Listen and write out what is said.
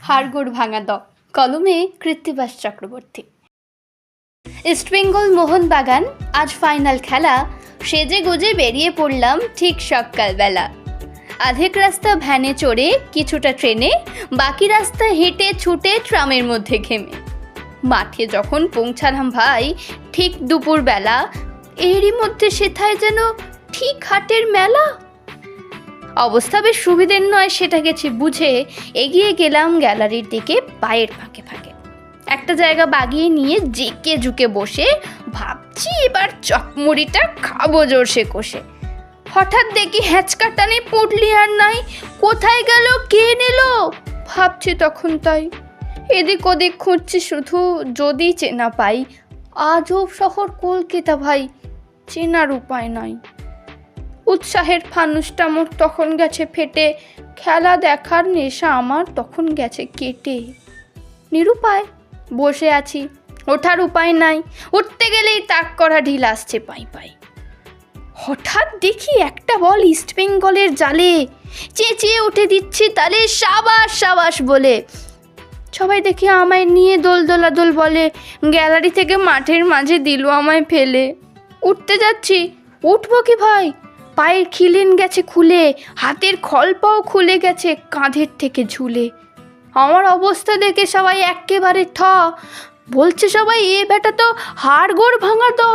হাড়গোড় ভাঙা দ, কলমে কৃত্তিবাস চক্রবর্তী। ইস্টবেঙ্গল মোহনবাগান আজ ফাইনাল খেলা, সেজে গুজে বেরিয়ে পড়লাম ঠিক সকালবেলা। আধেক রাস্তা ভ্যানে চড়ে, কিছুটা ট্রেনে, বাকি রাস্তা হেঁটে ছুটে ট্রামের মধ্যে ঘেমে। মাঠে যখন পৌঁছালাম ভাই ঠিক দুপুরবেলা, এরই মধ্যে সেথায় যেন ঠিক হাটের মেলা। অবস্থা বেশ সুবিধের নয় সেটা গেছি বুঝে এগিয়ে গেলাম গ্যালারির দিকে পায়ের ফাঁকে ফাঁকে। একটা জায়গা বাগিয়ে নিয়ে জেকে ঝুঁকে বসে ভাবছি এবার চকমুড়িটা খাবো জোরসে কষে। হঠাৎ দেখি হ্যাঁচকা টানে পুটলি আর নাই, কোথায় গেল কে নিল ভাবছি তখন তাই। এদিক ওদিক খুঁজছি শুধু যদি চেনা পাই, আজব শহর কলকাতা ভাই, চেনার উপায় নাই। উৎসাহের ফানুসটা মোর তখন গেছে ফেটে, খেলা দেখার নেশা আমার তখন গেছে কেটে। নিরুপায় বসে আছি, ওঠার উপায় নাই, উঠতে গেলেই তাক করা ঢিল আসছে পাই পাই। হঠাৎ দেখি একটা বল ইস্টবেঙ্গলের জালে, চেঁচিয়ে উঠে দিচ্ছি তালে সাবাস সাবাস বলে। সবাই দেখি আমায় নিয়ে দোল দোলাদোল বলে, গ্যালারি থেকে মাঠের মাঝে দিল আমায় ফেলে। উঠতে যাচ্ছি, উঠবো কি ভাই, পায়ের খিলিন গেছে খুলে, হাতের খলপাও খুলে গেছে কাঁধের থেকে ঝুলে। আমার অবস্থা দেখে সবাই একেবারে থ, বলছে সবাই এ বেটা তো হাড়গোড় ভাঙা তো।